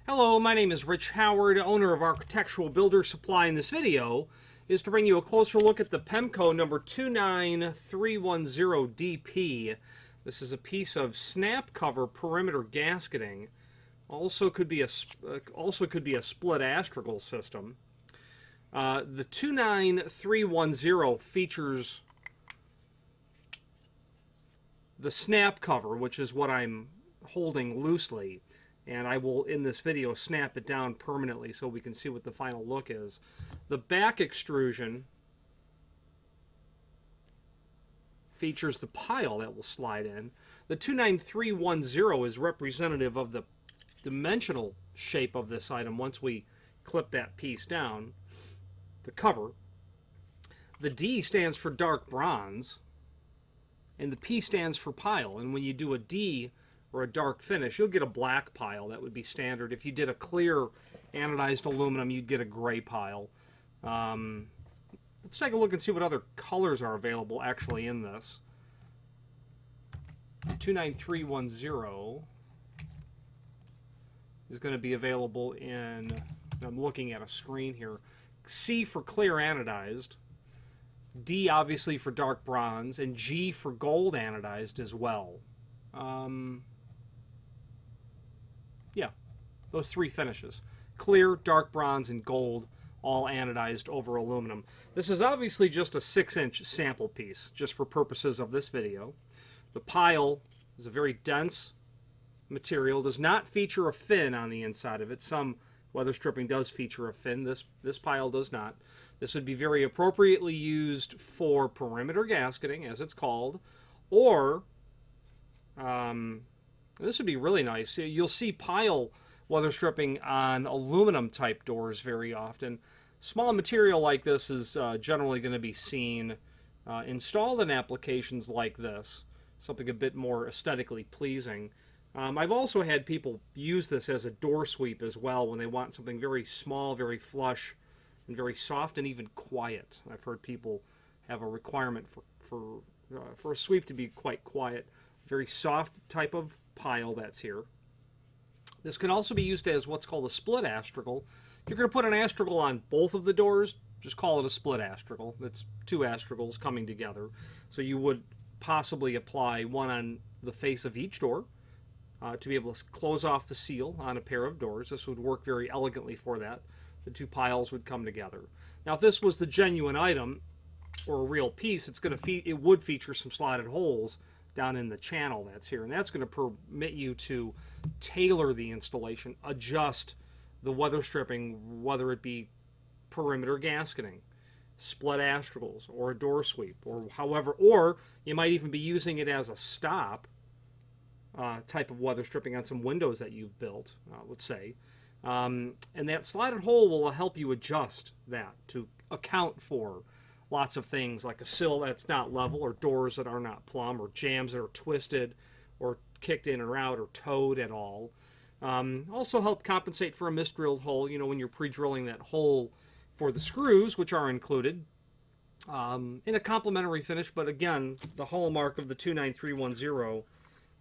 Hello, my name is Rich Howard, owner of Architectural Builder Supply. In this video is to bring you a closer look at the Pemko number 29310DP. This is a piece of snap cover perimeter gasketing. Also could be a split astragal system. The 29310 features the snap cover, which is what I'm holding loosely. And I will, in this video, snap it down permanently so we can see what the final look is. The back extrusion features the pile that will slide in. The 29310 is representative of the dimensional shape of this item once we clip that piece down, the cover. The D stands for dark bronze, and the P stands for pile. And when you do a D or a dark finish, you'll get a black pile. That would be standard. If you did a clear anodized aluminum, you'd get a gray pile. Let's take a look and see what other colors are available actually in this. 29310 is going to be available in, I'm looking at a screen here, C for clear anodized, D obviously for dark bronze, and G for gold anodized as well. Yeah, those three finishes. Clear, dark bronze, and gold, all anodized over aluminum. This is obviously just a 6-inch sample piece, just for purposes of this video. The pile is a very dense material, does not feature a fin on the inside of it. Some weather stripping does feature a fin. This pile does not. This would be very appropriately used for perimeter gasketing, as it's called, or this would be really nice. You'll see pile weather stripping on aluminum type doors very often. Small material like this is generally going to be seen installed in applications like this, something a bit more aesthetically pleasing. I've also had people use this as a door sweep as well when they want something very small, very flush, and very soft and even quiet. I've heard people have a requirement for a sweep to be quite quiet. Very soft type of pile that's here. This can also be used as what's called a split astragal. If you're going to put an astragal on both of the doors, just call it a split astragal. That's two astragals coming together. So you would possibly apply one on the face of each door to be able to close off the seal on a pair of doors. This would work very elegantly for that. The two piles would come together. Now, if this was the genuine item or a real piece, it would feature some slotted holes down in the channel that's here, and that's going to permit you to tailor the installation, adjust the weather stripping, whether it be perimeter gasketing, split astragals, or a door sweep, or however, or you might even be using it as a stop type of weather stripping on some windows that you've built, let's say, and that slotted hole will help you adjust that to account for lots of things like a sill that's not level, or doors that are not plumb, or jambs that are twisted or kicked in or out or towed at all. Also help compensate for a misdrilled hole, when you're pre-drilling that hole for the screws, which are included in a complementary finish. But again, the hallmark of the 29310,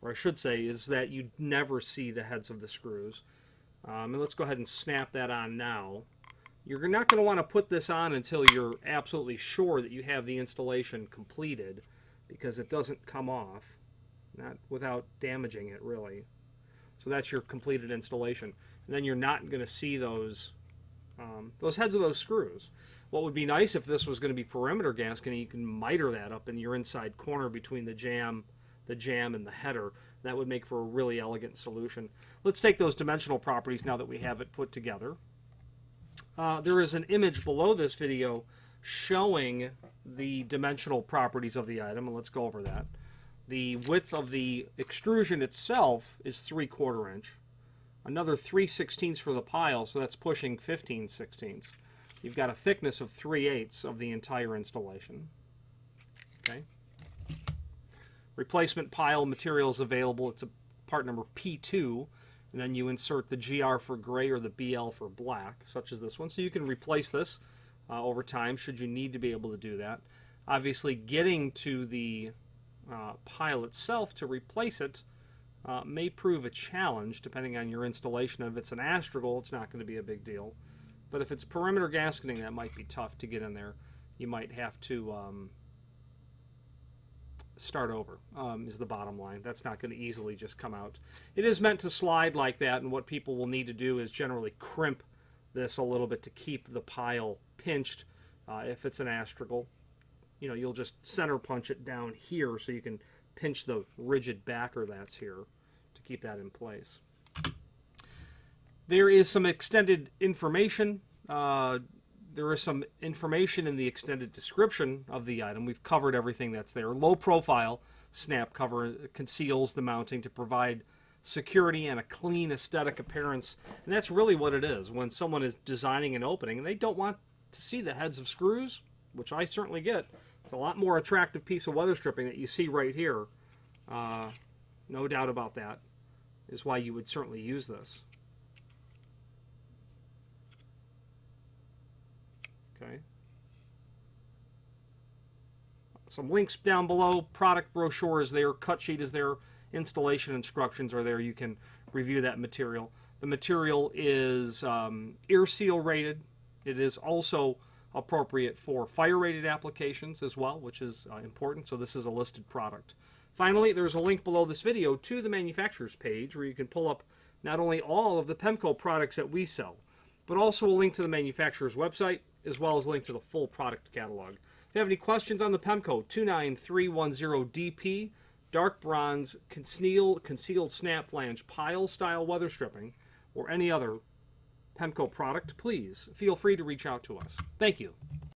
or I should say, is that you never see the heads of the screws. And let's go ahead and snap that on now. You're not going to want to put this on until you're absolutely sure that you have the installation completed, because it doesn't come off, not without damaging it, really. So that's your completed installation. And then you're not going to see those heads of those screws. What would be nice if this was going to be perimeter gasketing, you can miter that up in your inside corner between the jam and the header. That would make for a really elegant solution. Let's take those dimensional properties now that we have it put together. There is an image below this video showing the dimensional properties of the item, and let's go over that. The width of the extrusion itself is 3/4 inch. Another 3/16 for the pile, so that's pushing 15/16. You've got a thickness of 3/8 of the entire installation. Okay. Replacement pile materials available. It's a part number P2. And then you insert the GR for gray or the BL for black, such as this one. So you can replace this over time should you need to be able to do that. Obviously, getting to the pile itself to replace it may prove a challenge depending on your installation. If it's an astragal, it's not going to be a big deal. But if it's perimeter gasketing, that might be tough to get in there. You might have to start over, is the bottom line. That's not going to easily just come out. It is meant to slide like that, and what people will need to do is generally crimp this a little bit to keep the pile pinched. If it's an astragal, you'll just center punch it down here so you can pinch the rigid backer that's here to keep that in place. There is some extended information. There is some information in the extended description of the item. We've covered everything that's there. Low profile snap cover conceals the mounting to provide security and a clean aesthetic appearance. And that's really what it is. When someone is designing an opening and they don't want to see the heads of screws, which I certainly get, it's a lot more attractive piece of weather stripping that you see right here. No doubt about that. Is why you would certainly use this. Okay. Some links down below. Product brochure is there. Cut sheet is there. Installation instructions are there. You can review that material. The material is air seal rated. It is also appropriate for fire rated applications as well, which is important. So this is a listed product. Finally, there's a link below this video to the manufacturer's page where you can pull up not only all of the Pemko products that we sell, but also a link to the manufacturer's website, as well as a link to the full product catalog. If you have any questions on the Pemko 29310DP dark bronze concealed snap flange pile style weather stripping, or any other Pemko product, please feel free to reach out to us. Thank you.